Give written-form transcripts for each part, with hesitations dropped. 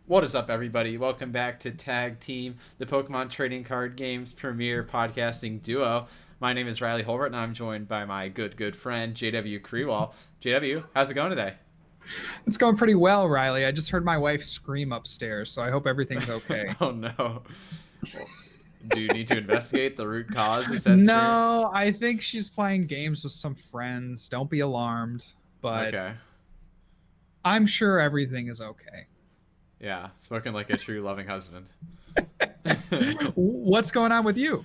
What is up, everybody? Welcome back to Tag Team, the Pokemon Trading Card Game's premier podcasting duo. My name is Riley Holbert, and I'm joined by my good friend, JW Krewall. JW, how's it going today? It's going pretty well, Riley. I just heard my wife scream upstairs, so I hope everything's okay. Oh, no. Well, do you need to investigate the root cause you said scream? No, I think she's playing games with some friends. Don't be alarmed, but Okay. I'm sure everything is okay. Yeah, spoken like a true loving husband. What's going on with you?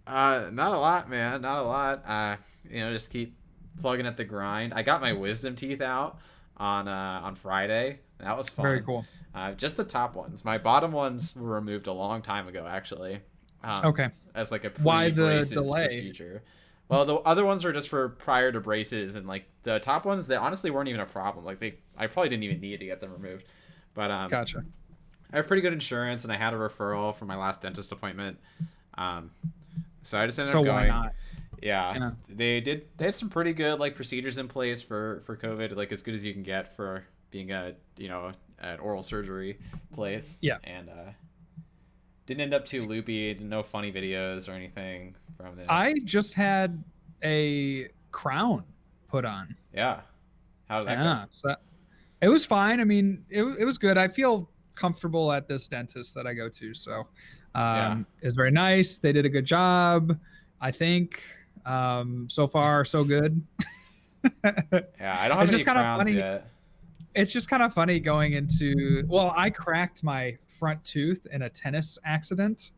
Not a lot, man. Not a lot. Just keep plugging at the grind. I got my wisdom teeth out on Friday. That was Very fun. cool. Just the top ones. My bottom ones were removed a long time ago, actually. Okay. As like a Why the pre-braces delay? procedure. Well, the other ones were just for prior to braces, and like the top ones, they honestly weren't even a problem. I probably didn't even need to get them removed. But Gotcha. I have pretty good insurance, and I had a referral from my last dentist appointment. Um, so I just ended So up why going. not? Yeah, Yeah. they had some pretty good like procedures in place for COVID, like as good as you can get for being an oral surgery place. Yeah. And didn't end up too loopy. No funny videos or anything from it. I just had a crown put on. Yeah. How did that go? Yeah. So it was fine. I mean, it was good. I feel comfortable at this dentist that I go to. So Yeah. it's very nice. They did a good job. I think so far so good. Yeah, I don't have It's any just kind of crowns funny. yet. It's just kind of funny going into, well, I cracked my front tooth in a tennis accident.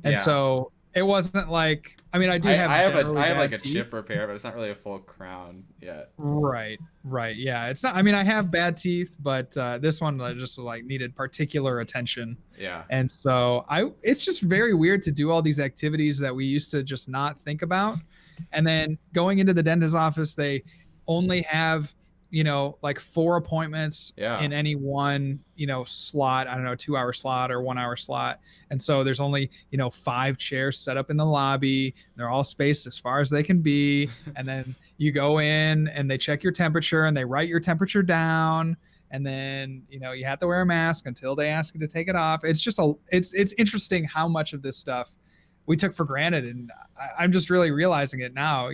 And Yeah. so it wasn't like, I mean, I do have generally I have like bad a teeth. chip repair, but it's not really a full crown yet. Right, right. Yeah. It's not, I mean, I have bad teeth, but this one I just like needed particular attention. Yeah. And so it's just very weird to do all these activities that we used to just not think about. And then going into the dentist's office, they only have, like 4 appointments Yeah. in any one, slot. I don't know, 2 hour slot or 1 hour slot. And so there's only, 5 chairs set up in the lobby. They're all spaced as far as they can be. And then you go in and they check your temperature and they write your temperature down. And then, you have to wear a mask until they ask you to take it off. It's just it's interesting how much of this stuff we took for granted, and I'm just really realizing it now.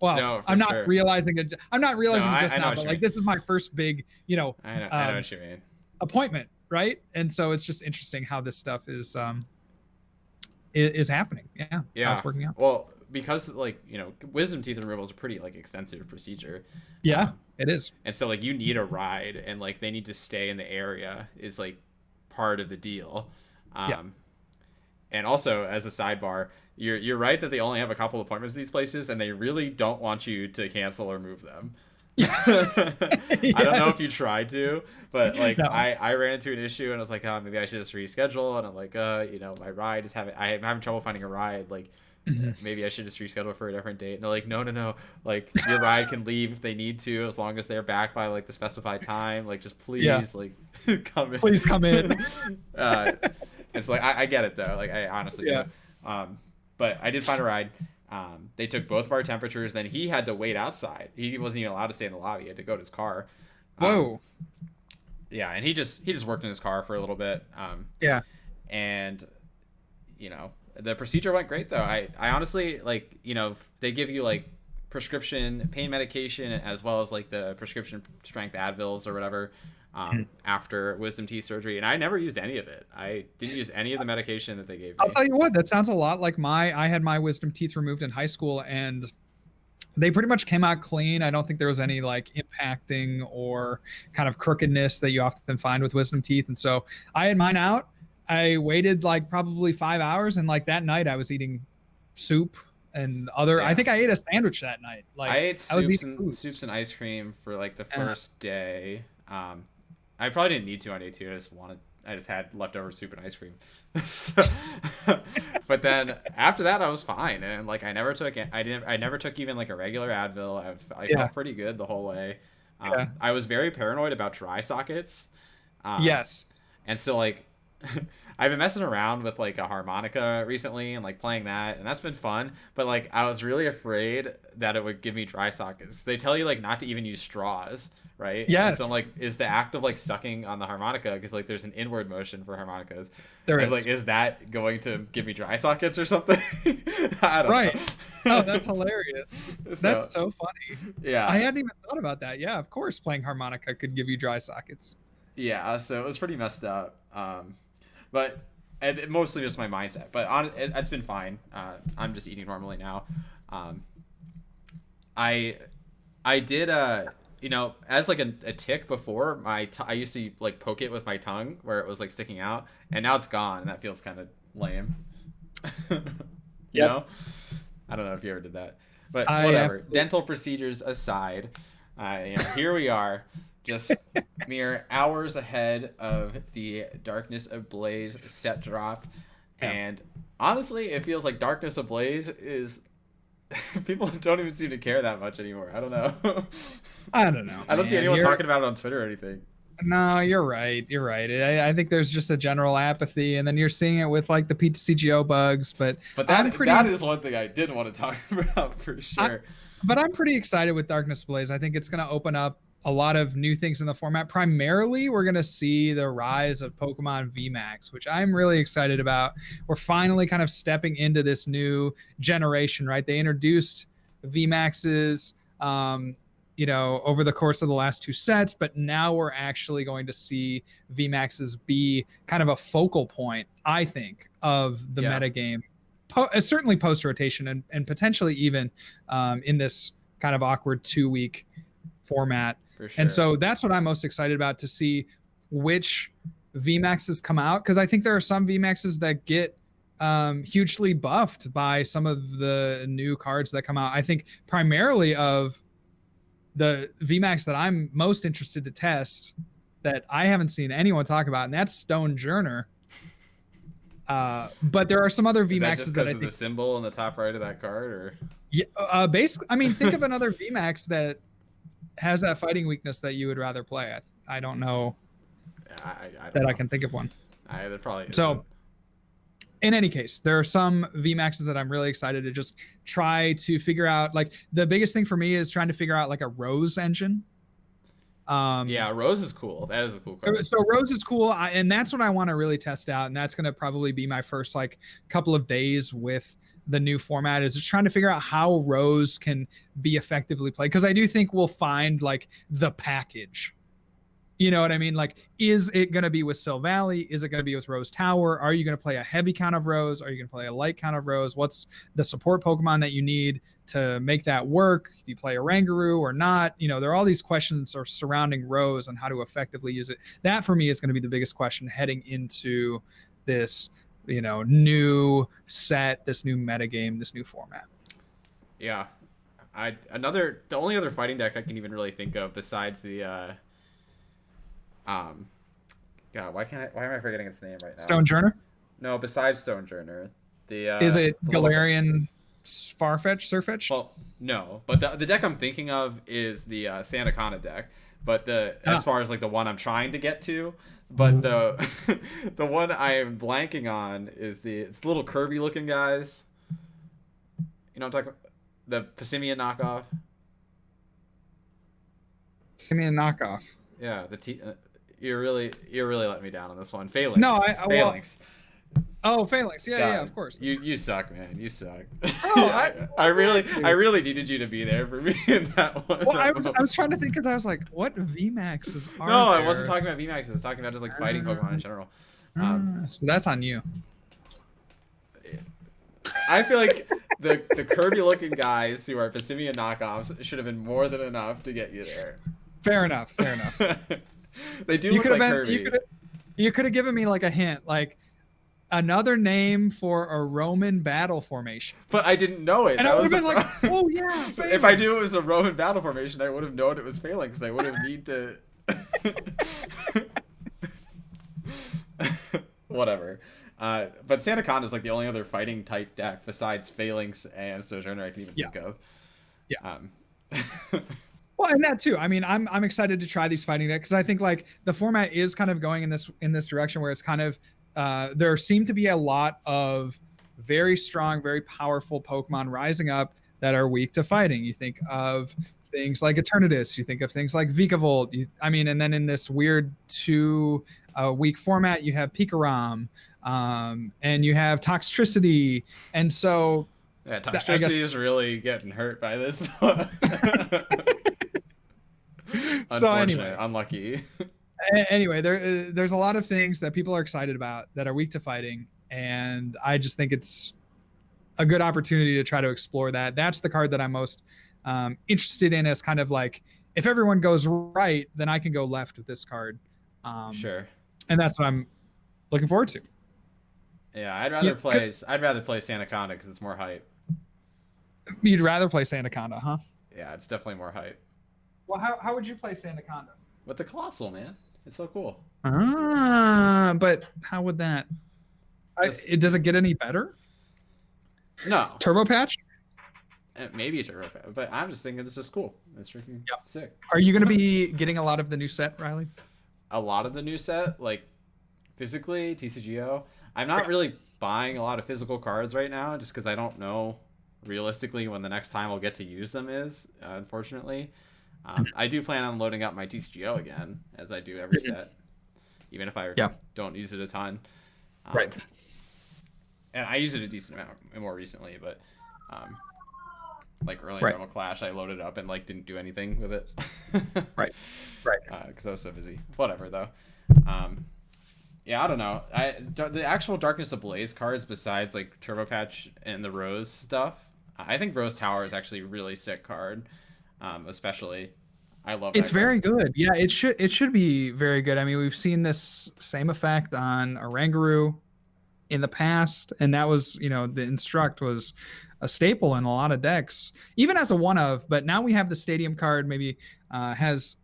Well, No, for I'm not sure. realizing it. I'm not No, realizing just I know now, what but you like mean. this is my first big, I know what you mean. appointment, right? And so it's just interesting how this stuff is happening. Yeah, how Yeah. it's working out. Well, because wisdom teeth removal is a pretty like extensive procedure. Yeah, Um, it is. and so like you need a ride, and like they need to stay in the area is like part of the deal. Yeah. And also, as a sidebar, you're right that they only have a couple appointments in these places, and they really don't want you to cancel or move them. I don't know if you Yes. tried to, but like No. I ran into an issue, and I was like, oh, maybe I should just reschedule. And I'm like, my ride is I'm having trouble finding a ride. Like, Mhm. maybe I should just reschedule for a different date. And they're like, no. Like, your ride can leave if they need to, as long as they're back by like the specified time. Like, just Yeah. please, like, come in. Please come in. uh, it's like I get it though. Like I honestly Yeah. do. But I did find a ride. They took both of our temperatures. Then he had to wait outside. He wasn't even allowed to stay in the lobby. He had to go to his car. Whoa. Yeah, and he just worked in his car for a little bit. Yeah. And the procedure went great though. I honestly like they give you like prescription pain medication as well as like the prescription strength Advils or whatever after wisdom teeth surgery, and I never used any of it. I didn't use any of the medication that they gave I'll me. tell you what, that sounds a lot like I had my wisdom teeth removed in high school, and they pretty much came out clean. I don't think there was any like impacting or kind of crookedness that you often find with wisdom teeth. And so I had mine out. I waited like probably 5 hours, and like that night I was eating soup and I Yeah. think I ate a sandwich that night. Like I ate I was soups eating and foods. ice cream for like the Yeah. first day. I probably didn't need to on day two. I just had leftover soup and ice cream. So- but then after that, I was fine, and like I never took even like a regular Advil. I Yeah. felt pretty good the whole way. Yeah. I was very paranoid about dry sockets. Um, Yes. and so like I've been messing around with like a harmonica recently and like playing that, and that's been fun. But like I was really afraid that it would give me dry sockets. They tell you like not to even use straws, right? And so I'm Yes, like, is the act of like sucking on the harmonica, because like there's an inward motion for harmonicas. there I was is. like, is that going to give me dry sockets or something? I don't Right. Oh, know. that's hilarious. So That's so funny. I yeah, hadn't even thought about that. Yeah, of course, playing harmonica could give you dry sockets. yeah. So it was pretty messed up. But and mostly just my mindset. But it's been fine. I'm just eating normally now. Um, I I did as like a tick before, I used to like poke it with my tongue where it was like sticking out, and now it's gone, and that feels kind of lame. you Yep. know, I don't know if you ever did that, but I whatever. absolutely. Dental procedures aside, here we are, just mere hours ahead of the Darkness Ablaze set drop, Yeah. and honestly, it feels like Darkness Ablaze is people don't even seem to care that much anymore. I don't know. I don't know, I don't see man. anyone You're talking about it on Twitter or anything. No, you're right. You're right. I think there's just a general apathy, and then you're seeing it with like the PTCGO bugs. But But I'm that pretty, is one thing I did want to talk about for I, sure. but I'm pretty excited with Darkness Blaze. I think it's going to open up a lot of new things in the format. Primarily, we're going to see the rise of Pokemon VMAX, which I'm really excited about. We're finally kind of stepping into this new generation, right? They introduced VMAXs, over the course of the last two sets, but now we're actually going to see VMAXs be kind of a focal point, I think, of the Yeah, metagame. Certainly post rotation and potentially even in this kind of awkward 2 week format. for And sure. so that's what I'm most excited about, to see which VMAXs come out, because I think there are some VMAXs that get hugely buffed by some of the new cards that come out. I think primarily of the VMAX that I'm most interested to test that I haven't seen anyone talk about, and that's Stone Journer. But there are some other Is that just VMAXs that because I of the think, symbol in the top right of that card, or yeah, basically, I mean, think of another VMAX that has that fighting weakness that you would rather play. I don't know I don't that I know. can think of one. There probably isn't. So, in any case, there are some VMAXs that I'm really excited to just try to figure out. Like, the biggest thing for me is trying to figure out like a Rose engine. Yeah, Rose is cool. That is a cool card. So Rose is cool, and that's what I want to really test out, and that's going to probably be my first like couple of days with the new format, is just trying to figure out how Rose can be effectively played, because I do think we'll find like the package. You know what I mean? Like, is it going to be with Sil Valley? Is it going to be with Rose Tower? Are you going to play a heavy count of Rose? Are you going to play a light count of Rose? What's the support Pokemon that you need to make that work? Do you play a Rangaroo or not? There are all these questions are surrounding Rose and how to effectively use it. That for me is going to be the biggest question heading into this, new set, this new metagame, this new format. Yeah, the only other fighting deck I can even really think of besides the um, God, why am I forgetting its name right now? Stone Journer? No, besides Stone Journer, Is it the little Galarian Farfetch, Surfetched? well, no, but the deck I'm thinking of is the Santakana deck. But as far as like the one I'm trying to get to, but the the one I am blanking on is it's the little Kirby looking guys. You know what I'm talking about? The Passimian knockoff. Give me a knockoff. Yeah, you're really letting me down on this one. Phalanx. No, Phalanx. Oh, Phalanx. Yeah, God, yeah, of course. You suck, man. You suck. I I really needed you to be there for me in that one. Well, I was trying to think, because I was like, what VMAXs are No, there? I wasn't talking about VMAX. I was talking about just like fighting Pokemon in general. So that's on you. I feel like the Kirby looking guys who are Passimian knockoffs should have been more than enough to get you there. Fair enough. Fair enough. They do look like Kirby. You could have given me like a hint, like another name for a Roman battle formation. But I didn't know it. And That I would was have been the like, problem. oh yeah. Phalanx. If I knew it was a Roman battle formation, I would have known it was Phalanx. I would have need to. Whatever. But Santakana is like the only other fighting type deck besides Phalanx and Sojourner I can even think of. Yeah. Well, and that too. I mean, I'm excited to try these fighting decks, because I think like the format is kind of going in this direction where it's kind of there seem to be a lot of very strong, very powerful Pokemon rising up that are weak to fighting. You think of things like Eternatus, you think of things like Vikavolt. I mean, and then in this weird weak format, you have Pikarom, and you have Toxtricity, and so Yeah, Toxtricity is really getting hurt by this. So Unfortunate, anyway, unlucky. anyway, there's a lot of things that people are excited about that are weak to fighting, and I just think it's a good opportunity to try to explore that. That's the card that I'm most interested in, as kind of like, if everyone goes right, then I can go left with this card. Sure. And that's what I'm looking forward to. Yeah, I'd rather play Sandaconda because it's more hype. You'd rather play Sandaconda, huh? Yeah, it's definitely more hype. Well, how would you play Sandaconda? With the Colossal, man. It's so cool. But how would that? Does it get any better? No. Turbo Patch? Maybe a Turbo Patch, but I'm just thinking this is cool. It's freaking sick. Are you going to be getting a lot of the new set, Riley? A lot of the new set, like physically, TCGO. I'm not really buying a lot of physical cards right now, just because I don't know realistically when the next time I'll get to use them is, unfortunately. I do plan on loading up my TCGO again, as I do every set, even if I don't use it a ton. Right. And I use it a decent amount more recently, but like early in Normal Clash, I loaded up and like didn't do anything with it. Right. Because I was so busy. Whatever though. Yeah, I don't know. The actual Darkness Ablaze cards, besides like Turbo Patch and the Rose stuff, I think Rose Tower is actually a really sick card. Especially, I love. It's very good. Yeah, it should be very good. I mean, we've seen this same effect on Oranguru in the past, and that was, the Instruct was a staple in a lot of decks, even as a one of. But now we have the Stadium card, maybe has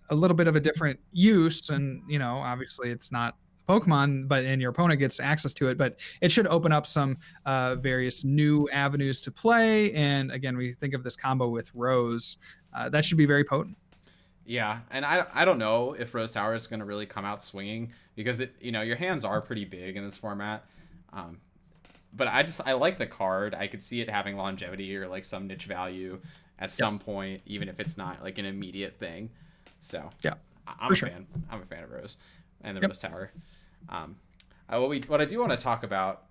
a little bit of a different use, and obviously it's not Pokemon, and your opponent gets access to it, but it should open up some various new avenues to play. And again, we think of this combo with Rose, that should be very potent. Yeah, and I don't know if Rose Tower is going to really come out swinging, because your hands are pretty big in this format. But I like the card. I could see it having longevity or like some niche value at some point, even if it's not like an immediate thing. So yeah, I'm a fan. I'm a fan of Rose and the Rose Tower. What I do want to talk about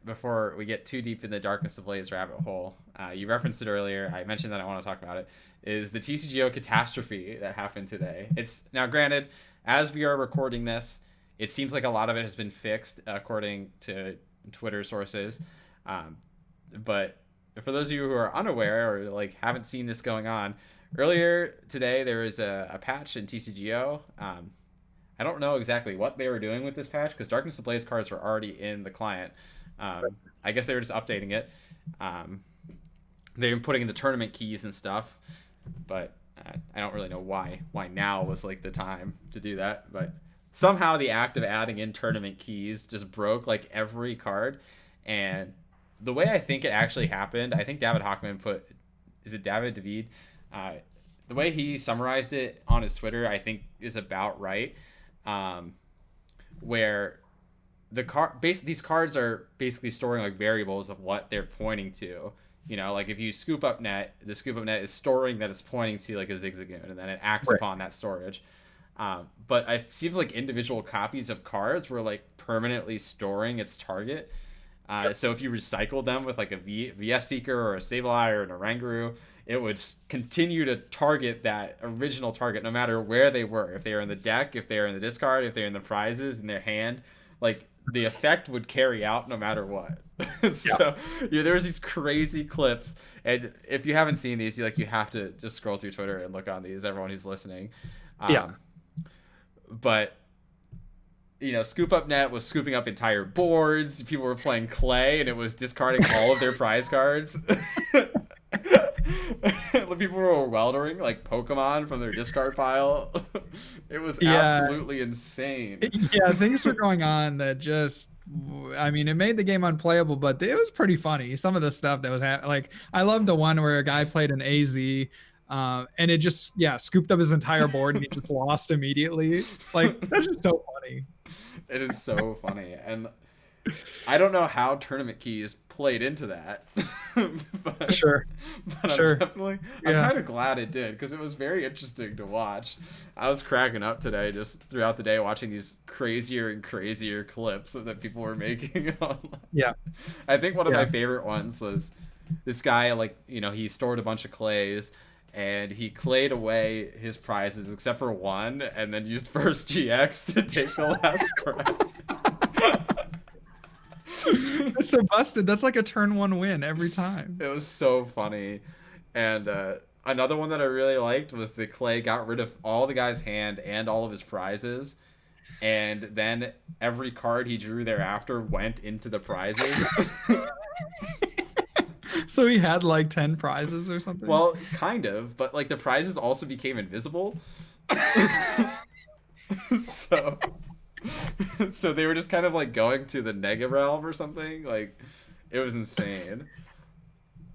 before we get too deep in the Darkness Ablaze rabbit hole, you referenced it earlier. I mentioned that I want to talk about it. Is the TCGO catastrophe that happened today? It's now, granted, as we are recording this, it seems like a lot of it has been fixed according to Twitter sources. But for those of you who are unaware or like haven't seen this going on, earlier today there was a patch in TCGO. I don't know exactly what they were doing with this patch, because Darkness Ablaze cards were already in the client. I guess they were just updating it. They've been putting in the tournament keys and stuff, but I don't really know why now was like the time to do that. But somehow the act of adding in tournament keys just broke like every card. And the way I think it actually happened, I think David Hockman David? The way he summarized it on his Twitter, I think is about right. Where these cards are basically storing like variables of what they're pointing to. Like if you scoop up net, the scoop up net is storing that it's pointing to like a Zigzagoon, and then it acts upon that storage. But it seems like individual copies of cards were like permanently storing its target. So if you recycled them with like a VS Seeker or a Sableye or an Oranguru, it would continue to target that original target no matter where they were. If they were in the deck, if they were in the discard, if they're in the prizes, in their hand, like the effect would carry out no matter what. So there was these crazy clips, and if you haven't seen these, you have to just scroll through Twitter and look on these, everyone who's listening. But Scoop Up Net was scooping up entire boards. People were playing Clay, and it was discarding all of their prize cards. People were weldering like Pokemon from their discard pile. It was absolutely insane. Yeah, things were going on that just, it made the game unplayable, but it was pretty funny. Some of the stuff that was like, I love the one where a guy played an AZ, and it just scooped up his entire board, and he just lost immediately. Like, that's just so funny. It is so funny, and I don't know how tournament keys played into that, but Sure. Sure. I'm Yeah. kind of glad it did because it was very interesting to watch. I was cracking up today just throughout the day watching these crazier and crazier clips that people were making online. Yeah. I think one of Yeah. my favorite ones was this guy, like, he stored a bunch of clays and he clayed away his prizes except for one and then used first GX to take the last prize. That's so busted. That's like a turn one win every time. It was so funny. And another one that I really liked was the clay got rid of all the guy's hand and all of his prizes. And then every card he drew thereafter went into the prizes. So he had like 10 prizes or something. Well, kind of, but like the prizes also became invisible. so so they were just kind of like going to the Nega realm or something. Like, it was insane.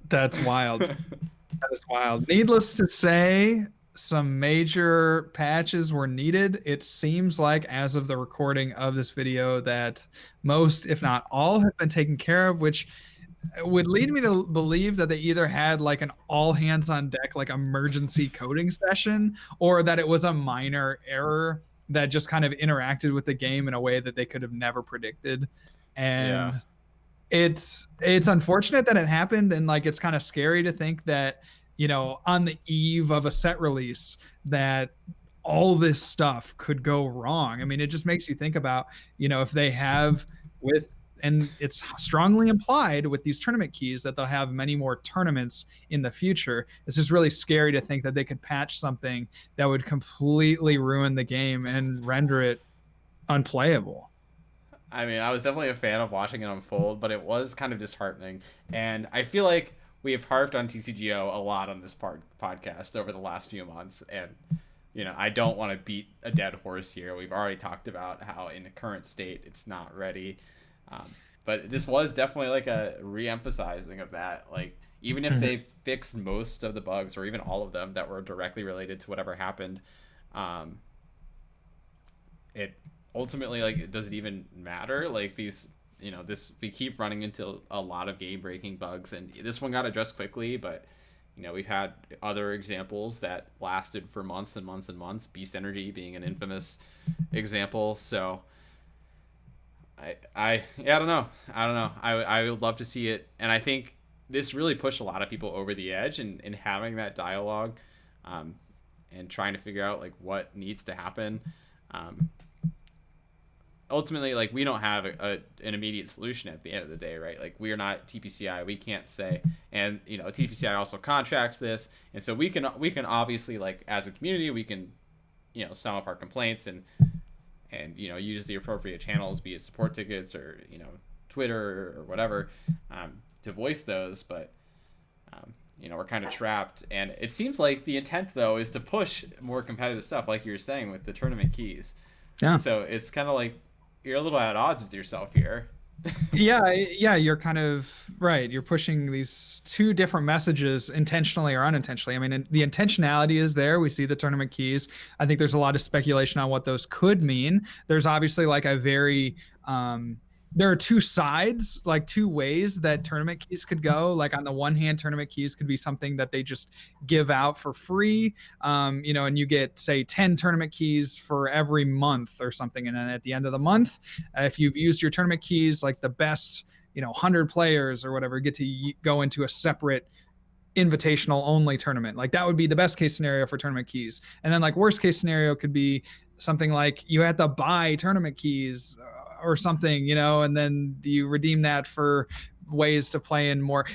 That's wild. That is wild. Needless to say, some major patches were needed. It seems like, as of the recording of this video, that most, if not all, have been taken care of, which would lead me to believe that they either had like an all hands on deck, like emergency coding session, or that it was a minor error that just kind of interacted with the game in a way that they could have never predicted. And Yeah. it's unfortunate that it happened, and like it's kind of scary to think that, on the eve of a set release, that all this stuff could go wrong. I mean, it just makes you think about, if they have with, and it's strongly implied with these tournament keys that they'll have many more tournaments in the future. It's just really scary to think that they could patch something that would completely ruin the game and render it unplayable. I mean, I was definitely a fan of watching it unfold, but it was kind of disheartening. And I feel like we have harped on TCGO a lot on this podcast over the last few months. And, I don't want to beat a dead horse here. We've already talked about how in the current state it's not ready. But this was definitely like a re-emphasizing of that. Like, even if they fixed most of the bugs or even all of them that were directly related to whatever happened, it ultimately, like, does it even matter? Like, these, we keep running into a lot of game breaking bugs, and this one got addressed quickly, but we've had other examples that lasted for months and months and months, Beast Energy being an infamous example. So I don't know. I would love to see it, and I think this really pushed a lot of people over the edge in having that dialogue, and trying to figure out like what needs to happen. Ultimately, like, we don't have an immediate solution at the end of the day, right? Like, we are not TPCI. We can't say, and TPCI also contracts this, and so we can obviously, like, as a community, we can sum up our complaints and use the appropriate channels, be it support tickets or Twitter or whatever, to voice those. But we're kind of trapped, and it seems like the intent though is to push more competitive stuff, like you were saying with the tournament keys. Yeah. So it's kind of like you're a little at odds with yourself here. Yeah, you're kind of right. You're pushing these two different messages intentionally or unintentionally. I mean, the intentionality is there. We see the tournament keys. I think there's a lot of speculation on what those could mean. There's obviously like a very there are two sides, like two ways that tournament keys could go. Like, on the one hand, tournament keys could be something that they just give out for free, and you get, say, 10 tournament keys for every month or something. And then at the end of the month, if you've used your tournament keys, like the best, 100 players or whatever, get to go into a separate invitational only tournament. Like, that would be the best case scenario for tournament keys. And then, like, worst case scenario could be something like you have to buy tournament keys or something, and then you redeem that for ways to play in more.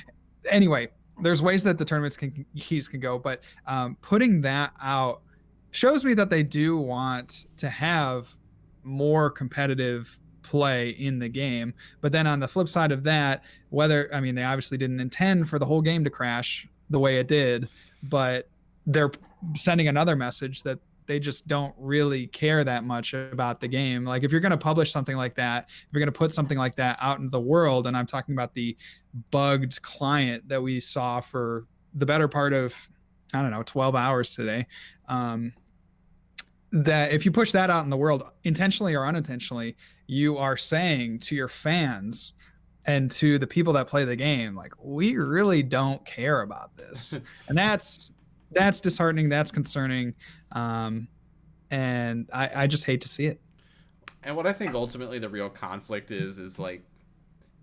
Anyway, there's ways that the keys can go, but putting that out shows me that they do want to have more competitive play in the game. But then on the flip side of that, they obviously didn't intend for the whole game to crash the way it did, but they're sending another message that they just don't really care that much about the game. Like, if you're going to publish something like that, if you're going to put something like that out into the world, and I'm talking about the bugged client that we saw for the better part of, I don't know, 12 hours today, that if you push that out in the world, intentionally or unintentionally, you are saying to your fans and to the people that play the game, like, we really don't care about this. And that's disheartening, that's concerning. And I just hate to see it. And what I think ultimately the real conflict is like,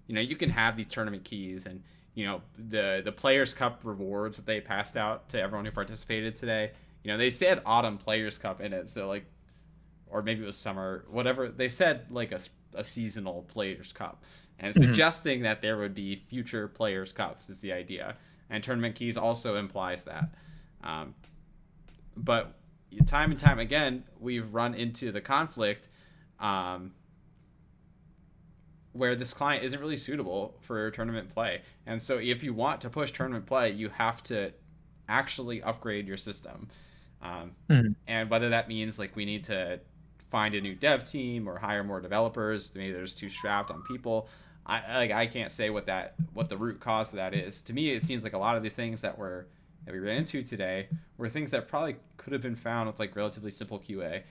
you can have these tournament keys and the Players Cup rewards that they passed out to everyone who participated today. They said Autumn Players Cup in it, so like, or maybe it was summer, whatever. They said like a seasonal Players Cup, and suggesting that there would be future Players Cups is the idea. And tournament keys also implies that. But time and time again, we've run into the conflict where this client isn't really suitable for tournament play. And so if you want to push tournament play, you have to actually upgrade your system. And whether that means like we need to find a new dev team or hire more developers, maybe there's too strapped on people. I can't say what the root cause of that is. To me, it seems like a lot of the things that we ran into today were things that probably could have been found with like relatively simple QA.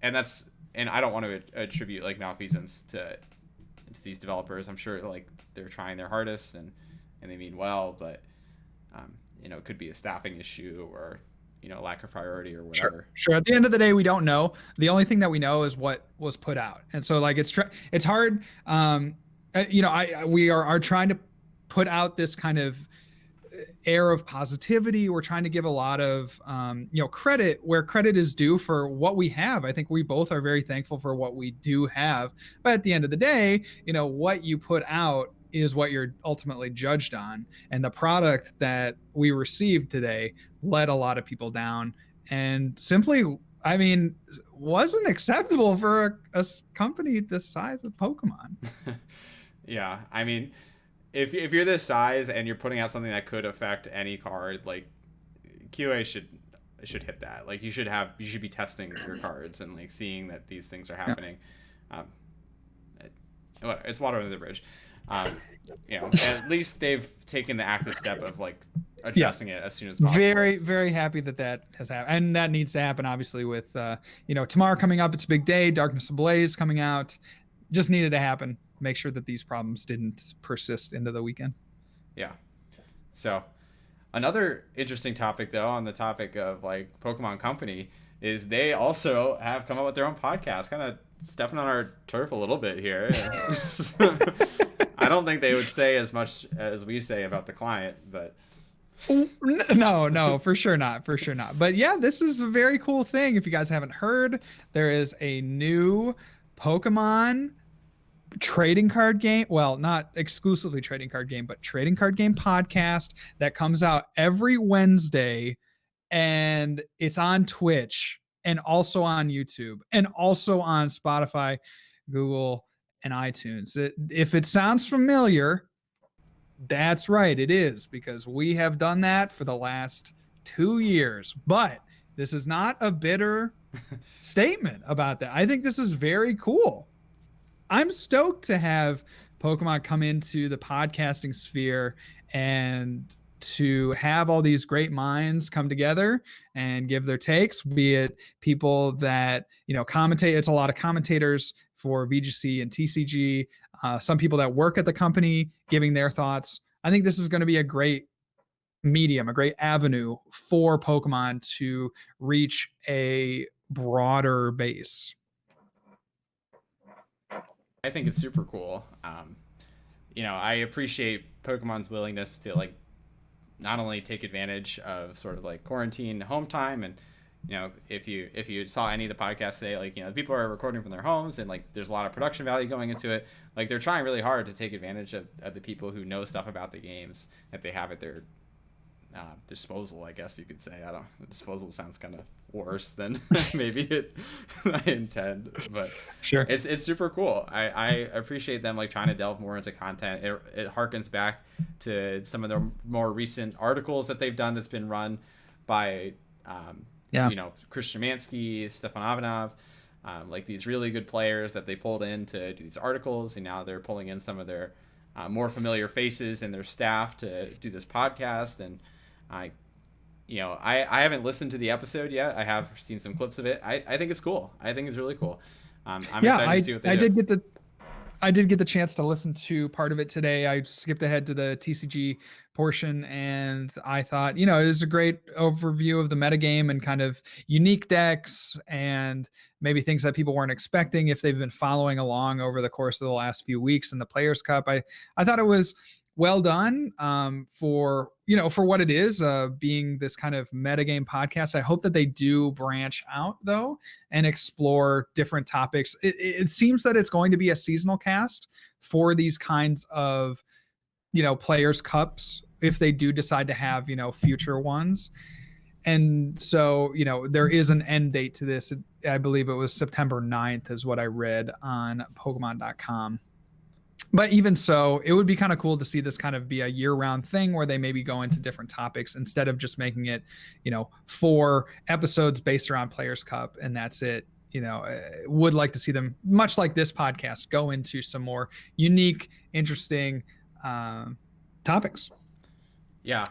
And I don't want to attribute like malfeasance to these developers. I'm sure like they're trying their hardest and they mean well, but it could be a staffing issue or lack of priority or whatever. Sure. At the end of the day, we don't know. The only thing that we know is what was put out, and so like it's hard. We are trying to put out this kind of air of positivity. We're trying to give a lot of credit where credit is due for what we have. I think we both are very thankful for what we do have, but at the end of the day, what you put out is what you're ultimately judged on, and the product that we received today let a lot of people down and simply, wasn't acceptable for a company this size of Pokemon. Yeah, if you're this size and you're putting out something that could affect any card, like QA should hit that. Like you should be testing your cards and like seeing that these things are happening. It's water under the bridge. At least they've taken the active step of like addressing it as soon as possible. Very, very happy that has happened, and that needs to happen. Obviously, with tomorrow coming up, it's a big day. Darkness Ablaze coming out, just needed to happen. Make sure that these problems didn't persist into the weekend. Yeah. So another interesting topic, though, on the topic of like Pokemon Company, is they also have come up with their own podcast, kind of stepping on our turf a little bit here. I don't think they would say as much as we say about the client, but no, for sure not. But yeah, this is a very cool thing. If you guys haven't heard, there is a new Pokemon trading card game, well, not exclusively trading card game, but trading card game podcast that comes out every Wednesday, and it's on Twitch and also on YouTube and also on Spotify, Google, and iTunes. If it sounds familiar, that's right, it is, because we have done that for the last 2 years. But this is not a bitter statement about that. I think this is very cool. I'm stoked to have Pokemon come into the podcasting sphere and to have all these great minds come together and give their takes, be it people that, commentate. It's a lot of commentators for VGC and TCG, some people that work at the company giving their thoughts. I think this is going to be a great medium, a great avenue for Pokemon to reach a broader base. I think it's super cool. I appreciate Pokemon's willingness to like not only take advantage of sort of like quarantine home time, and if you saw any of the podcasts today, like people are recording from their homes and like there's a lot of production value going into it. Like they're trying really hard to take advantage of the people who know stuff about the games that they have at their disposal, I guess you could say. I don't. Disposal sounds kind of worse than maybe I intend, but sure, it's super cool. I appreciate them like trying to delve more into content. It harkens back to some of the more recent articles that they've done that's been run by Chris Szymanski, Stefan Ivanov, like these really good players that they pulled in to do these articles, and now they're pulling in some of their more familiar faces and their staff to do this podcast. And I haven't listened to the episode yet. I have seen some clips of it. I think it's cool. I think it's really cool. I'm Yeah, excited to see what they I do. did get the chance to listen to part of it today. I skipped ahead to the TCG portion, and I thought, it was a great overview of the metagame and kind of unique decks and maybe things that people weren't expecting if they've been following along over the course of the last few weeks in the Players Cup. I thought it was well done, for what it is, being this kind of metagame podcast. I hope that they do branch out though and explore different topics. It seems that it's going to be a seasonal cast for these kinds of Players Cups if they do decide to have future ones. And so there is an end date to this. I believe it was September 9th is what I read on Pokemon.com. But even so, it would be kind of cool to see this kind of be a year-round thing where they maybe go into different topics instead of just making it 4 episodes based around Players Cup and that's it. Would like to see them, much like this podcast, go into some more unique, interesting topics. Yeah,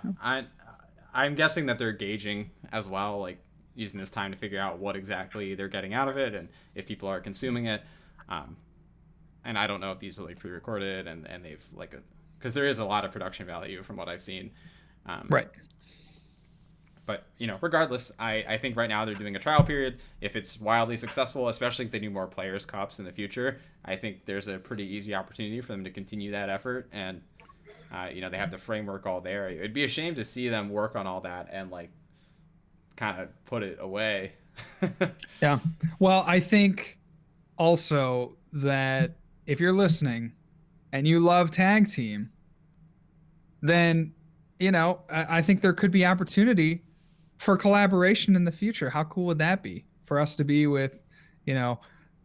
I'm guessing that they're gauging as well, like using this time to figure out what exactly they're getting out of it and if people are consuming it. And I don't know if these are like pre-recorded and they've because there is a lot of production value from what I've seen. Right. But, regardless, I think right now they're doing a trial period. If it's wildly successful, especially if they do more Players Cups in the future, I think there's a pretty easy opportunity for them to continue that effort. And, they have the framework all there. It'd be a shame to see them work on all that and, kind of put it away. Yeah. Well, I think also that if you're listening and you love tag team, then, I think there could be opportunity for collaboration in the future. How cool would that be for us to be with,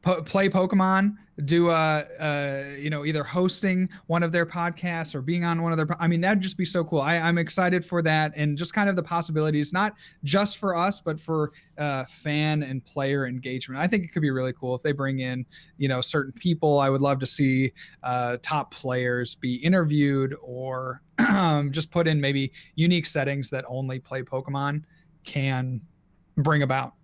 play Pokemon, do either hosting one of their podcasts or being on one of their, that'd just be so cool. I'm excited for that and just kind of the possibilities, not just for us, but for fan and player engagement. I think it could be really cool if they bring in, certain people. I would love to see top players be interviewed or just put in maybe unique settings that only Play Pokemon can bring about.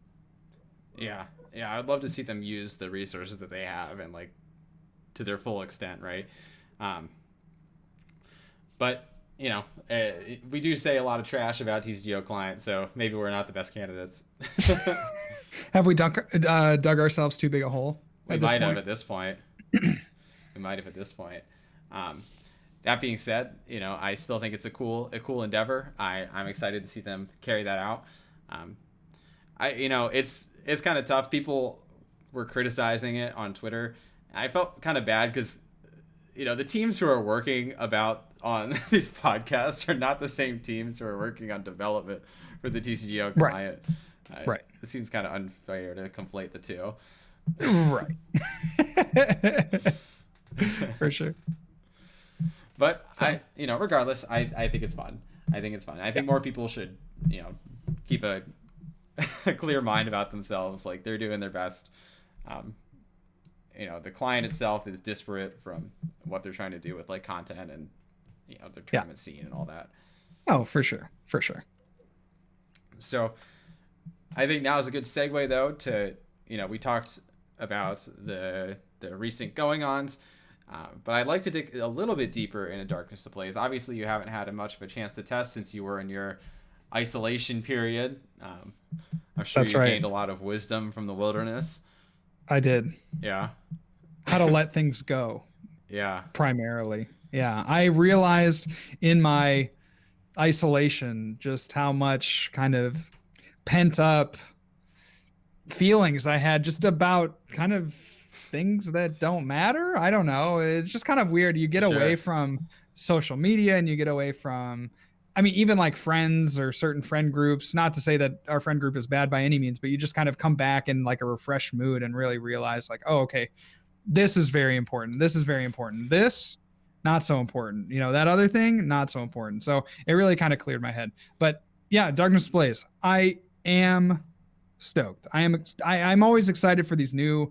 Yeah. Yeah, I'd love to see them use the resources that they have and to their full extent, right? But we do say a lot of trash about TCGO client, so maybe we're not the best candidates. Have we dug ourselves too big a hole? We might have at this point. That being said, I still think it's a cool endeavor. I'm excited to see them carry that out. It's kind of tough. People were criticizing it on Twitter. I felt kind of bad because, the teams who are working on these podcasts are not the same teams who are working on development for the TCGO client. Right. It seems kind of unfair to conflate the two. Right. For sure. But regardless, I think it's fun. I think more people should, keep a clear mind about themselves. They're doing their best. The client itself is disparate from what they're trying to do with content and the tournament scene and all that. Oh, for sure. So I think now is a good segue though to we talked about the recent going-ons, but I'd like to dig a little bit deeper into Darkness Ablaze. Obviously you haven't had much of a chance to test since you were in your isolation period. I'm sure you gained a lot of wisdom from the wilderness. I did. Yeah. How to let things go. Yeah. Primarily. Yeah. I realized in my isolation just how much kind of pent up feelings I had just about kind of things that don't matter. I don't know. It's just kind of weird. You get away from social media and you get away from, even friends or certain friend groups, not to say that our friend group is bad by any means, but you just kind of come back in a refreshed mood and really realize oh, okay, this is very important. This is very important. This, not so important. That other thing, not so important. So it really kind of cleared my head. But yeah, Darkness Ablaze. I am stoked. I'm always excited for these new,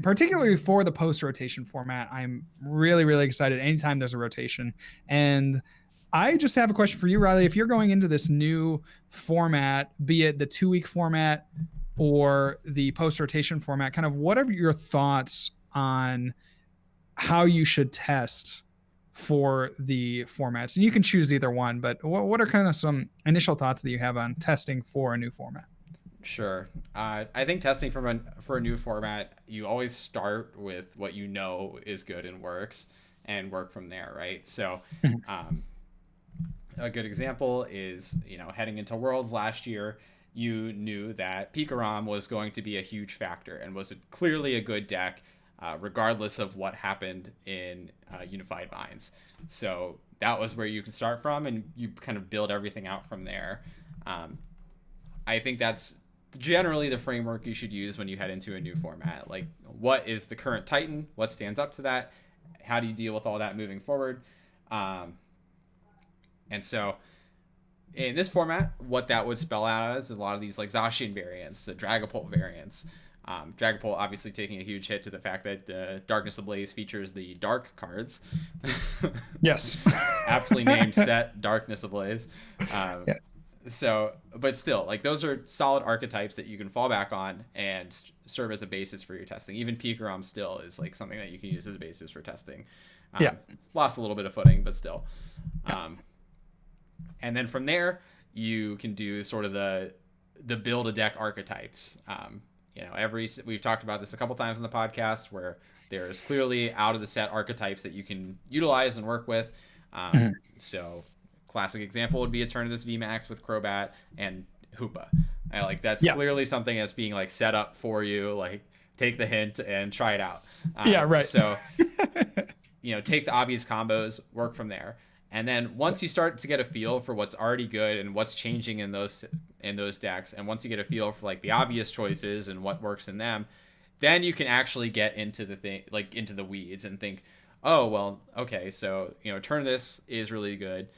particularly for the post rotation format. I'm really, really excited anytime there's a rotation. And I just have a question for you, Riley. If you're going into this new format, be it the 2 week format or the post rotation format, kind of what are your thoughts on how you should test for the formats? And you can choose either one, but what are kind of some initial thoughts that you have on testing for a new format? Sure. I think testing for a new format, you always start with what you know is good and works, and work from there, right? So, um, a good example is, heading into Worlds last year, you knew that Pikarom was going to be a huge factor and was clearly a good deck, regardless of what happened in Unified Minds. So that was where you can start from, and you kind of build everything out from there. I think that's generally the framework you should use when you head into a new format. Like, what is the current Titan? What stands up to that? How do you deal with all that moving forward? And so in this format, what that would spell out as is a lot of these like Zacian variants, the Dragapult variants. Dragapult obviously taking a huge hit to the fact that Darkness Ablaze features the Dark cards. Yes. Aptly named set Darkness Ablaze. Yes. So, but still, like, those are solid archetypes that you can fall back on and serve as a basis for your testing. Even Pikarom still is like something that you can use as a basis for testing. Lost a little bit of footing, but still. And then from there, you can do sort of the build a deck archetypes. We've talked about this a couple times on the podcast, where there's clearly out of the set archetypes that you can utilize and work with. So classic example would be Eternatus VMAX with Crobat and Hoopa. That's clearly something that's being like set up for you. Like, take the hint and try it out. Right. So, take the obvious combos, work from there. And then once you start to get a feel for what's already good and what's changing in those decks, and once you get a feel for like the obvious choices and what works in them, then you can actually get into into the weeds and think, oh, well, okay, so Eternatus is really good.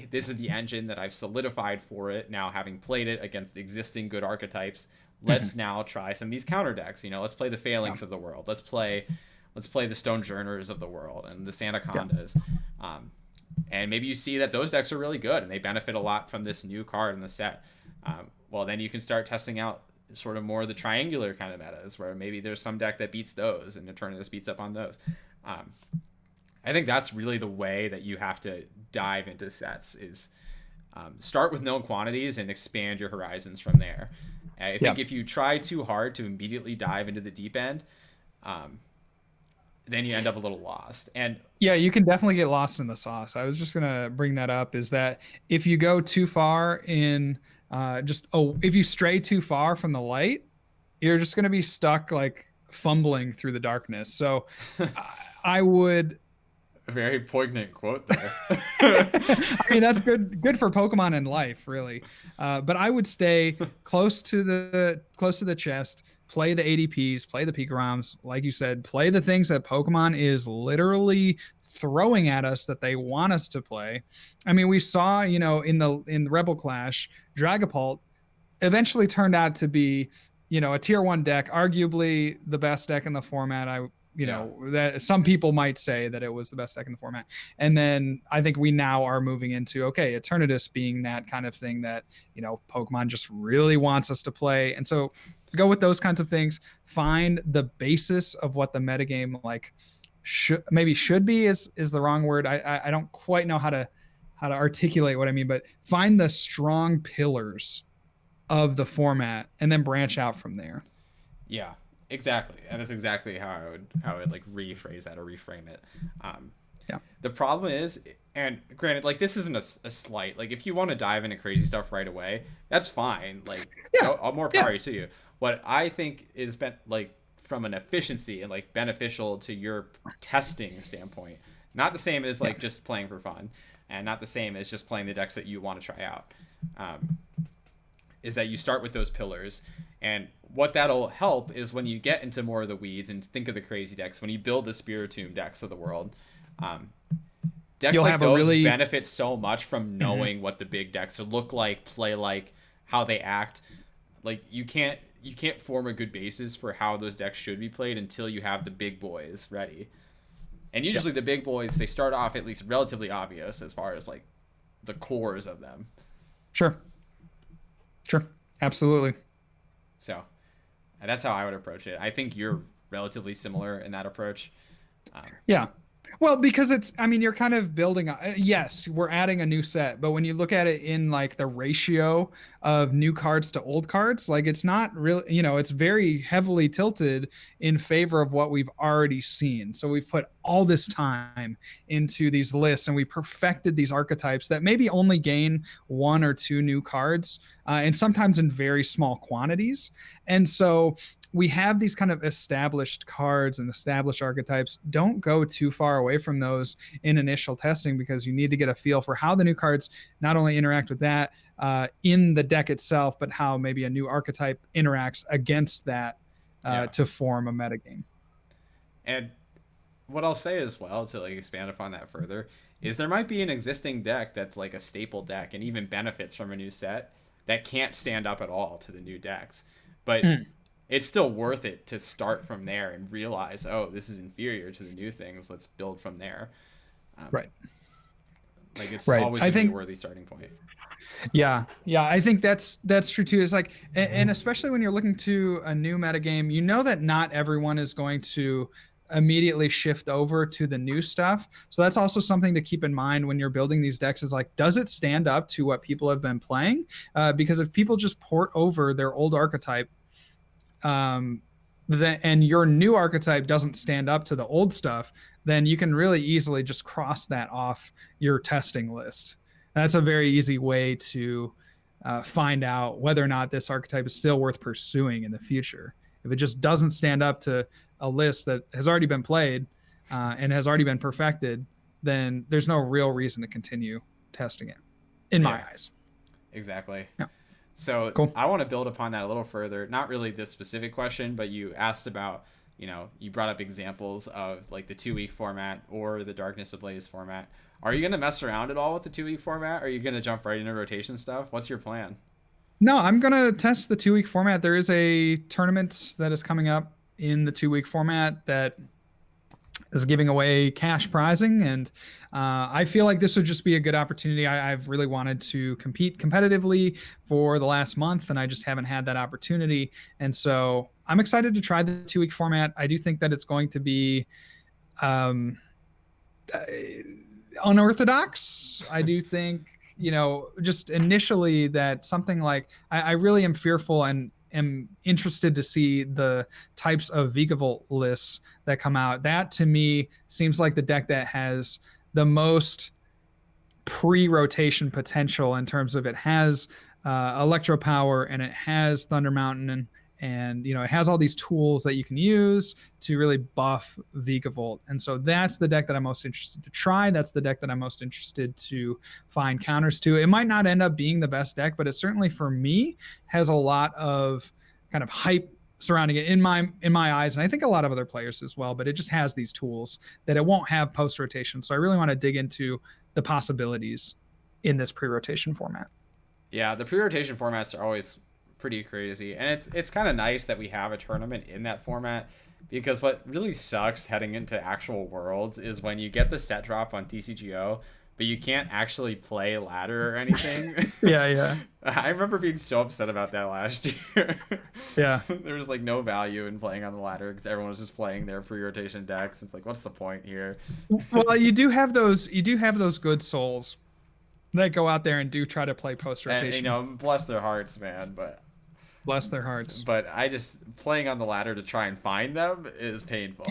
This is the engine that I've solidified for it now, having played it against existing good archetypes. Let's now try some of these counter decks. Let's play the Phalanx of the world. Let's play the Stonejourners of the world and the Sandacondas. And maybe you see that those decks are really good and they benefit a lot from this new card in the set. Well, then you can start testing out sort of more of the triangular kind of metas, where maybe there's some deck that beats those and Eternatus beats up on those. I think that's really the way that you have to dive into sets, is start with known quantities and expand your horizons from there. I think if you try too hard to immediately dive into the deep end, then you end up a little lost. And you can definitely get lost in the sauce. I was just going to bring that up, is that if you go too far in if you stray too far from the light, you're just going to be stuck like fumbling through the darkness. So I would... A very poignant quote there. I mean, that's good for Pokemon in life, really. But I would stay close to the chest, play the ADPs, play the Pikaroms, like you said, play the things that Pokemon is literally throwing at us that they want us to play. I mean, we saw, in Rebel Clash, Dragapult eventually turned out to be, a tier 1 deck, arguably the best deck in the format. That some people might say that it was the best deck in the format. And then I think we now are moving into, Eternatus being that kind of thing that, Pokemon just really wants us to play. And so go with those kinds of things, find the basis of what the metagame should be is the wrong word. I don't quite know how to articulate what I mean, but find the strong pillars of the format and then branch out from there. Yeah. Exactly, and that's exactly how I would like rephrase that or reframe it. The problem is, and granted, like, this isn't a slight. Like, if you want to dive into crazy stuff right away, that's fine. Like, more power to you. What I think is from an efficiency and like beneficial to your testing standpoint, not the same as like just playing for fun, and not the same as just playing the decks that you want to try out. Is that you start with those pillars, and what that'll help is when you get into more of the weeds and think of the crazy decks, when you build the Spiritomb decks of the world, decks like those benefit so much from knowing what the big decks look like, play like, how they act. Like, you can't form a good basis for how those decks should be played until you have the big boys ready. And usually the big boys, they start off at least relatively obvious as far as like the cores of them. Sure. Sure. Absolutely. So and that's how I would approach it. I think you're relatively similar in that approach. Um, Yeah. Well, because I mean, you're kind of building, yes, we're adding a new set, but when you look at it in like the ratio of new cards to old cards, like it's not really, it's very heavily tilted in favor of what we've already seen. So we've put all this time into these lists and we perfected these archetypes that maybe only gain one or two new cards, and sometimes in very small quantities. And so we have these kind of established cards and established archetypes. Don't go too far away from those in initial testing, because you need to get a feel for how the new cards not only interact with that in the deck itself, but how maybe a new archetype interacts against that to form a metagame. And what I'll say as well, to like expand upon that further, is there might be an existing deck that's like a staple deck and even benefits from a new set that can't stand up at all to the new decks. But it's still worth it to start from there and realize, oh, this is inferior to the new things. Let's build from there. Right. Like it's always a worthy starting point. Yeah, I think that's true too. It's like, and especially when you're looking to a new metagame, you know that not everyone is going to immediately shift over to the new stuff. So that's also something to keep in mind when you're building these decks, is like, does it stand up to what people have been playing? Because if people just port over their old archetype, and your new archetype doesn't stand up to the old stuff, then you can really easily just cross that off your testing list. And that's a very easy way to find out whether or not this archetype is still worth pursuing in the future. If it just doesn't stand up to a list that has already been played and has already been perfected, then there's no real reason to continue testing it, in my eyes. Exactly. Yeah. So cool. I want to build upon that a little further. Not really this specific question, but you asked about, you brought up examples of like the 2-week format or the Darkness Ablaze format. Are you going to mess around at all with the 2-week format? Or are you going to jump right into rotation stuff? What's your plan? No, I'm going to test the 2-week format. There is a tournament that is coming up in the 2-week format that is giving away cash prizing, and I feel like this would just be a good opportunity. I've really wanted to compete competitively for the last month, and I just haven't had that opportunity. And so I'm excited to try the 2-week format. I do think that it's going to be unorthodox. I do think, just initially that something like, I really am fearful and am interested to see the types of Vigavolt lists that come out. That to me seems like the deck that has the most pre-rotation potential, in terms of it has electro power and it has Thunder Mountain, and it has all these tools that you can use to really buff Vigavolt. And so that's the deck that I'm most interested to try. That's the deck that I'm most interested to find counters to. It might not end up being the best deck, but it certainly, for me, has a lot of kind of hype surrounding it in my eyes, and I think a lot of other players as well. But it just has these tools that it won't have post rotation. So I really want to dig into the possibilities in this pre-rotation format. Yeah, the pre-rotation formats are always pretty crazy, and it's kind of nice that we have a tournament in that format, because what really sucks heading into actual worlds is when you get the set drop on TCGO, but you can't actually play ladder or anything. Yeah. I remember being so upset about that last year. Yeah. There was like no value in playing on the ladder because everyone was just playing their pre-rotation decks. It's like, what's the point here? Well, you do have those good souls that go out there and do try to play post rotation. And, bless their hearts, man, but bless their hearts. But I just, playing on the ladder to try and find them is painful.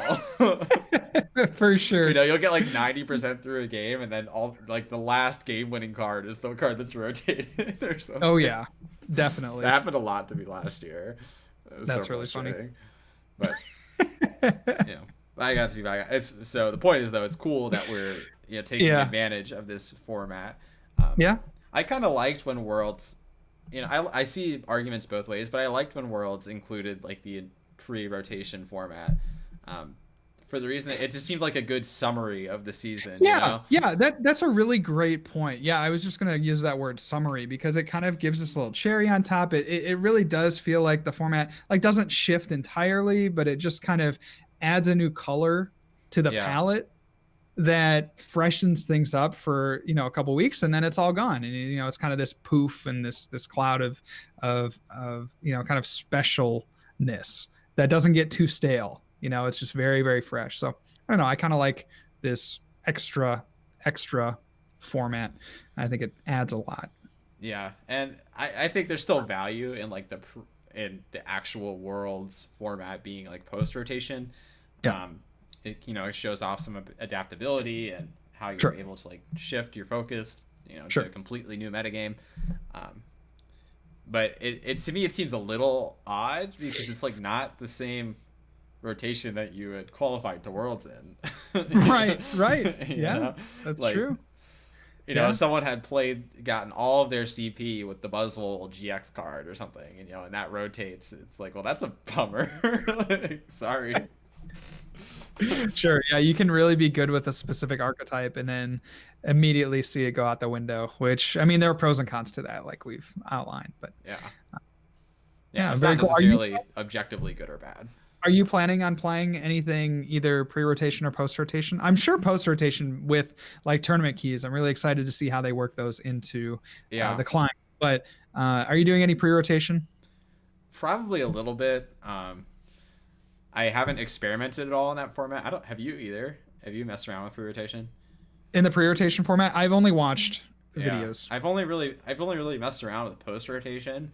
For sure. You'll get like 90% through a game, and then all like the last game-winning card is the card that's rotated or something. Oh yeah, definitely. That happened a lot to me last year. That's so really funny. But I got to be back. So the point is, though, it's cool that we're taking advantage of this format. I kind of liked when Worlds. I see arguments both ways, but I liked when Worlds included like the pre-rotation format, for the reason that it just seemed like a good summary of the season. Yeah, that's a really great point. Yeah, I was just gonna use that word summary because it kind of gives us a little cherry on top. It really does feel like the format like doesn't shift entirely, but it just kind of adds a new color to the palette. that freshens things up for, a couple weeks, and then it's all gone. And, it's kind of this poof and this cloud of kind of specialness that doesn't get too stale. It's just very, very fresh. So I don't know. I kind of like this extra format. I think it adds a lot. Yeah, and I think there's still value in like in the actual world's format being like post rotation. Yeah. It shows off some adaptability and how you're Sure. able to like shift your focus, Sure. to a completely new metagame. But it to me it seems a little odd because it's like not the same rotation that you had qualified to Worlds in. Right. Yeah, know? that's Like, true. if someone had gotten all of their CP with the Buzzwole GX card or something, and that rotates, it's like, well, that's a bummer. Like, sorry. Sure. Yeah, you can really be good with a specific archetype and then immediately see it go out the window, which, I mean, there are pros and cons to that, like we've outlined. But Yeah. yeah, It's very not cool. necessarily objectively good or bad. Are you planning on playing anything either pre-rotation or post-rotation? I'm sure post-rotation with like tournament keys. I'm really excited to see how they work those into Yeah. the client. But are you doing any pre-rotation? Probably a little bit. I haven't experimented at all in that format. Have you either? Have you messed around with pre-rotation? In the pre-rotation format, I've only watched videos. I've only really messed around with post-rotation.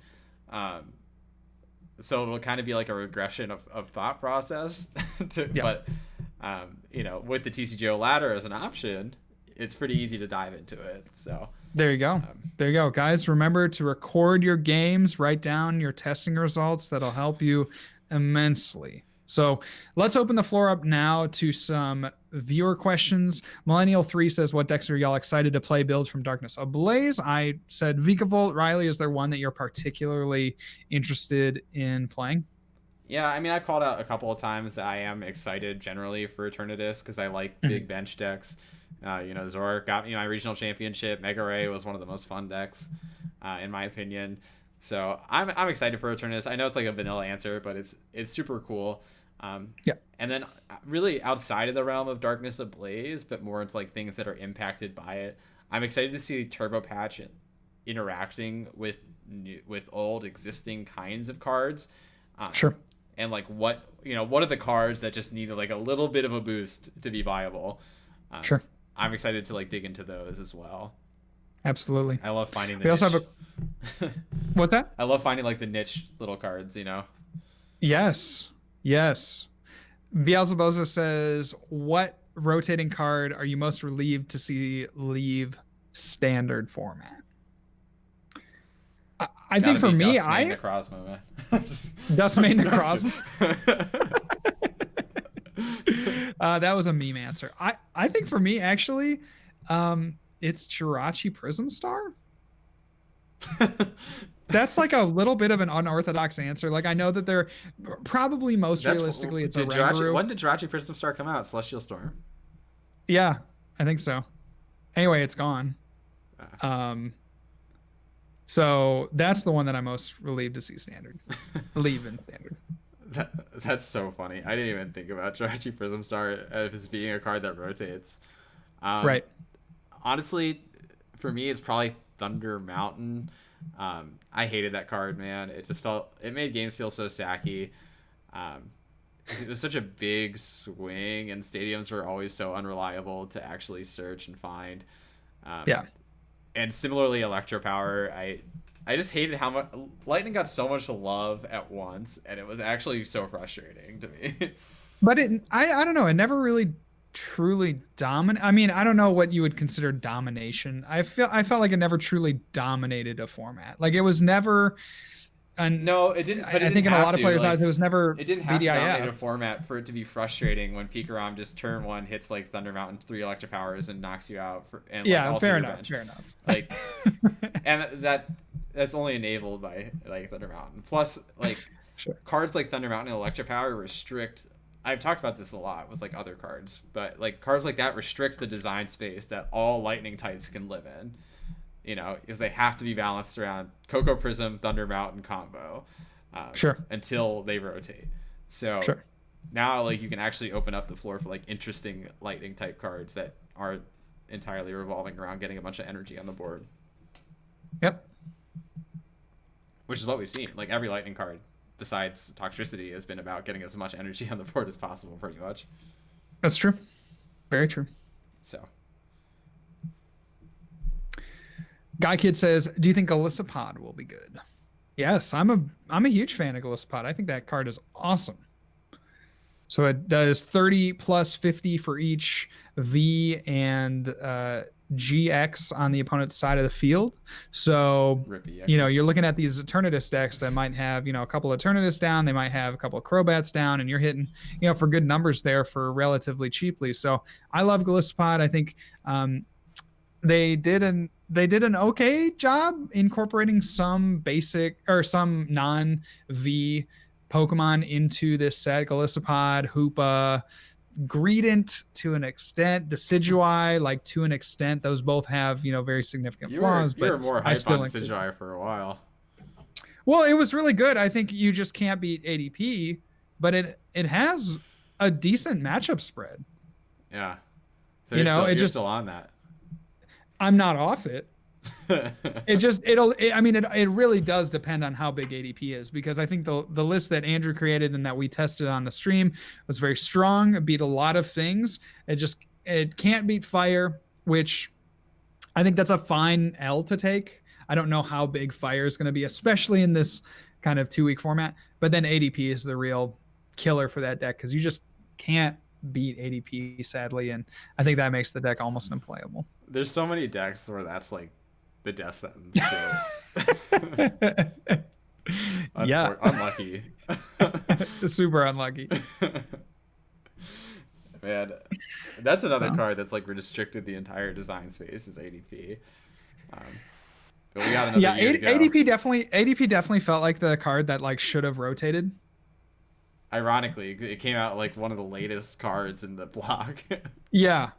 So it'll kind of be like a regression of thought process. But with the TCGO ladder as an option, it's pretty easy to dive into it. So there you go. There you go. Guys, remember to record your games, write down your testing results. That'll help you immensely. So let's open the floor up now to some viewer questions. Millennial 3 says, what decks are y'all excited to play builds from Darkness Ablaze? I said Vikavolt. Riley, is there one that you're particularly interested in playing? Yeah, I mean, I've called out a couple of times that I am excited generally for Eternatus because I like big bench decks. Zor got me my regional championship. Mega Ray was one of the most fun decks, in my opinion. So I'm excited for Eternatus. I know it's like a vanilla answer, but it's super cool. And then really outside of the realm of Darkness Ablaze, but more into like things that are impacted by it, I'm excited to see Turbo Patch interacting with old existing kinds of cards. Sure. And like what are the cards that just need like a little bit of a boost to be viable? Sure. I'm excited to like dig into those as well. Absolutely. I love finding the we niche. also have a what's that? I love finding like the niche little cards, Yes. Beelzebozo says, what rotating card are you most relieved to see leave standard format? I think for me, Necrozma, man. Dustmane Necrozma. That was a meme answer. I think for me, actually, it's Jirachi Prism Star. That's like a little bit of an unorthodox answer. Like I know that they're probably realistically it's a Ren. When did Jirachi Prism Star come out? Celestial Storm. Yeah, I think so. Anyway, it's gone. So that's the one that I'm most relieved to see standard. Leave in standard. That's so funny. I didn't even think about Jirachi Prism Star as being a card that rotates. Right. Honestly, for me, it's probably Thunder Mountain. I hated that card, man. It made games feel so sacky. It was such a big swing, and stadiums were always so unreliable to actually search and find. And similarly, Electro Power, I just hated how much Lightning got so much love at once, and it was actually so frustrating to me. But I don't know. It never really truly dominate. I mean, I don't know what you would consider domination. I felt like it never truly dominated a format. Like it was never. No, it didn't. But I think in a lot of players' eyes, it was never. It didn't have to dominate a format for it to be frustrating when Pikarom just turn one hits like Thunder Mountain 3 Electro Powers and knocks you out. Fair enough. Like, and that's only enabled by like Thunder Mountain. Plus, like cards like Thunder Mountain and Electro Power restrict. I've talked about this a lot with like other cards, but like cards like that restrict the design space that all lightning types can live in, because they have to be balanced around Coco Prism, Thunder Mountain combo, until they rotate. So now like you can actually open up the floor for like interesting lightning type cards that aren't entirely revolving around getting a bunch of energy on the board. Yep. Which is what we've seen. Like every lightning card besides Toxicity has been about getting as much energy on the board as possible, pretty much. That's true. Very true. So Guy Kid says, do you think Galissapod will be good? Yes, I'm a huge fan of Galissapod. I think that card is awesome. So it does 30 plus 50 for each V and GX on the opponent's side of the field. So, you know, you're looking at these Eternatus decks that might have, you know, a couple of Eternatus down. They might have a couple of Crobats down, and you're hitting, you know, for good numbers there for relatively cheaply. So I love Galissapod. I think they did an okay job incorporating some basic or some non-V Pokemon into this set. Galissapod, Hoopa, Greedent to an extent, Decidueye, like to an extent. Those both have, you know, very significant flaws. You were more hype on Decidueye for a while. Well, it was really good. I think you just can't beat ADP, but it has a decent matchup spread. Yeah. So you're still on that. I'm not off it. It really does depend on how big ADP is, because I think the list that Andrew created and that we tested on the stream was very strong. It beat a lot of things. It can't beat fire, which I think that's a fine L to take. I don't know how big fire is going to be, especially in this kind of 2-week format, but then ADP is the real killer for that deck, because you just can't beat ADP, sadly, and I think that makes the deck almost unplayable. There's so many decks where that's like the death sentence. Yeah. Unlucky. Super unlucky. Man, that's another card that's like restricted the entire design space is ADP. But we got another year to go. ADP definitely felt like the card that like should have rotated. Ironically, it came out like one of the latest cards in the block. Yeah,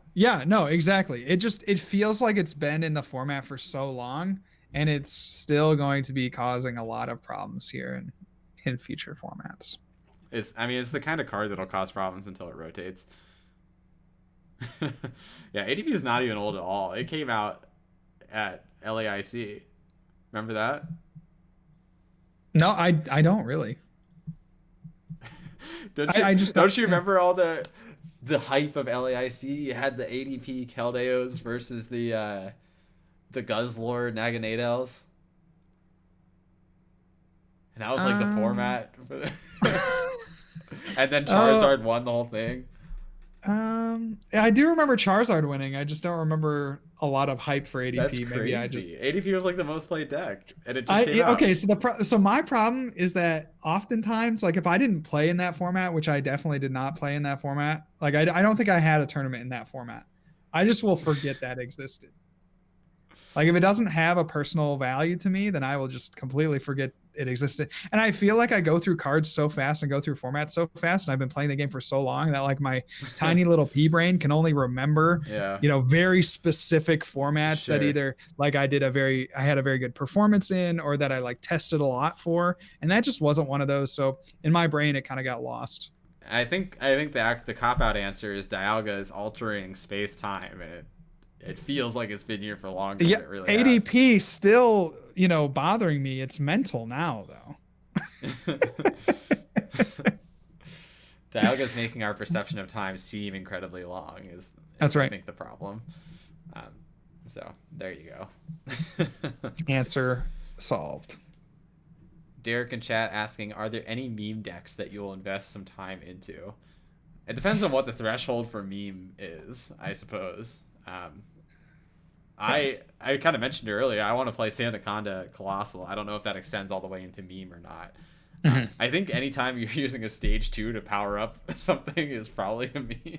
no, exactly. It feels like it's been in the format for so long, and it's still going to be causing a lot of problems here in future formats. It's the kind of card that'll cause problems until it rotates. Yeah, ADP is not even old at all. It came out at LAIC. Remember that? No, I don't really. Don't you remember all the hype of LAIC? You had the ADP Keldeos versus the Guzzlord Naganadels. And that was like the format for the and then Charizard won the whole thing. I do remember Charizard winning. I just don't remember a lot of hype for ADP. That's crazy. ADP was like the most played deck, and it just came out. Okay, so my problem is that oftentimes, like if I didn't play in that format, which I definitely did not play in that format, like I don't think I had a tournament in that format. I just will forget that existed. Like if it doesn't have a personal value to me, then I will just completely forget it existed. And I feel like I go through cards so fast and go through formats so fast, and I've been playing the game for so long that like my tiny little pea brain can only remember, very specific formats that either like I had a very good performance in, or that I like tested a lot for, and that just wasn't one of those. So in my brain, it kind of got lost. I think the cop-out answer is Dialga is altering space-time, and it feels like it's been here for longer than it really ADP has. Still, bothering me. It's mental now, though. Dialga's making our perception of time seem incredibly long. That's right. I think the problem. So there you go. Answer solved. Derek in chat asking, are there any meme decks that you'll invest some time into? It depends on what the threshold for meme is, I suppose. I kind of mentioned earlier, I want to play Sandaconda Colossal. I don't know if that extends all the way into meme or not. Mm-hmm. I think anytime you're using a stage 2 to power up something is probably a meme.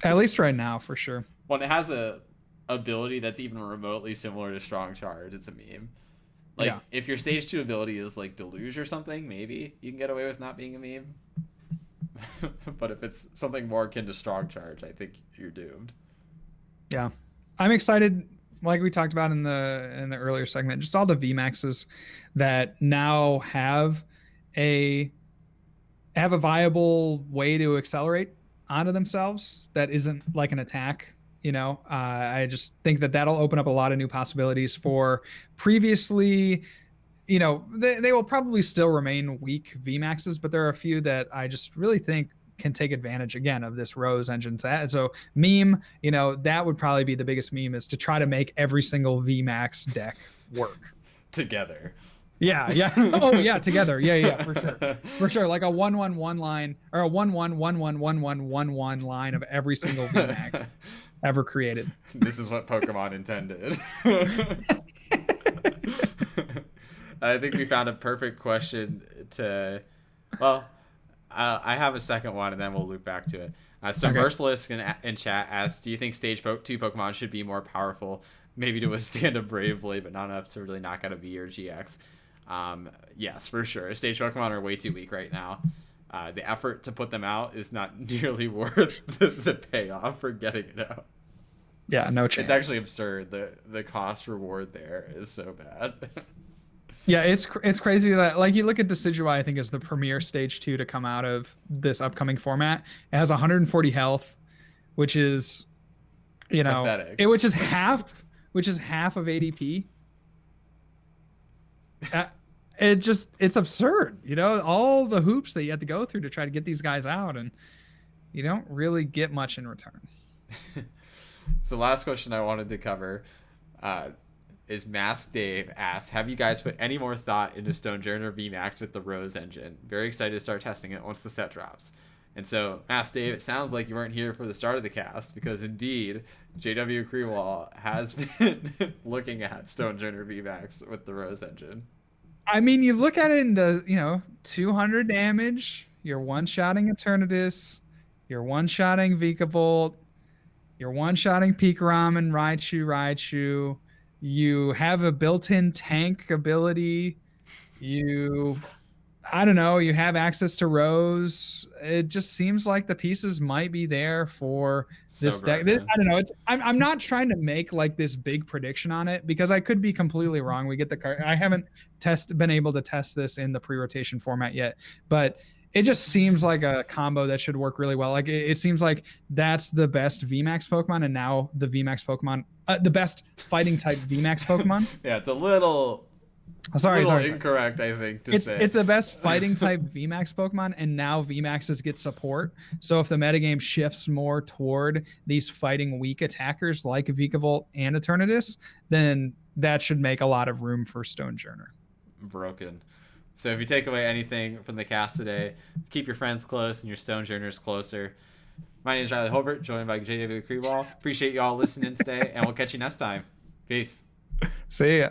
At least right now, for sure. When it has a ability that's even remotely similar to Strong Charge, it's a meme. Like, if your stage 2 ability is like Deluge or something, maybe you can get away with not being a meme. But if it's something more akin to Strong Charge, I think you're doomed. Yeah. I'm excited, like we talked about in the earlier segment, just all the VMAXs that now have a have a viable way to accelerate onto themselves that isn't like an attack. I just think that that'll open up a lot of new possibilities for previously. They will probably still remain weak VMAXs, but there are a few that I just really think can take advantage again of this Rose engine. So meme, that would probably be the biggest meme, is to try to make every single VMAX deck work together. Yeah, yeah. Oh, yeah, together. Yeah, yeah, for sure. For sure. Like a 1-1-1 line, or a 1-1-1-1-1-1-1-1 line of every single VMAX ever created. This is what Pokemon intended. I think we found a perfect question to. Well, I have a second one, and then we'll loop back to it. So Okay. Merciless in chat asks, do you think Stage 2 Pokemon should be more powerful, maybe to withstand a Brave Blade, but not enough to really knock out a V or GX? Yes, for sure. Stage Pokemon are way too weak right now. The effort to put them out is not nearly worth the payoff for getting it out. Yeah, no chance. It's actually absurd. The cost reward there is so bad. Yeah, it's crazy that, like, you look at Decidueye, I think, is the premier Stage 2 to come out of this upcoming format. It has 140 health, which is, pathetic. which is half of ADP. It's absurd. All the hoops that you have to go through to try to get these guys out, and you don't really get much in return. So last question I wanted to cover is Mask Dave asks, have you guys put any more thought into Stonejourner VMAX with the Rose engine? Very excited to start testing it once the set drops. And so, Mask Dave, it sounds like you weren't here for the start of the cast, because indeed, JW Creewall has been looking at Stonejourner VMAX with the Rose engine. I mean, you look at it into, 200 damage, you're one-shotting Eternatus, you're one-shotting Vikavolt, you're one-shotting Pikarom and Raichu. You have a built-in tank ability. I don't know, you have access to Rose. It just seems like the pieces might be there for this deck. I don't know. I'm not trying to make like this big prediction on it, because I could be completely wrong. We get the card. I haven't been able to test this in the pre-rotation format yet, but it just seems like a combo that should work really well. Like it seems like that's the best VMAX Pokemon, and now the VMAX Pokemon, the best fighting type VMAX Pokemon. Yeah, it's a little incorrect, I think, to say. It's the best fighting type VMAX Pokemon, and now VMAXs get support. So if the metagame shifts more toward these fighting weak attackers like Vikavolt and Eternatus, then that should make a lot of room for Stonejourner. Broken. So if you take away anything from the cast today, keep your friends close and your Stonejourners closer. My name is Riley Holbert, joined by JW Creewall. Appreciate you all listening today, and we'll catch you next time. Peace. See ya.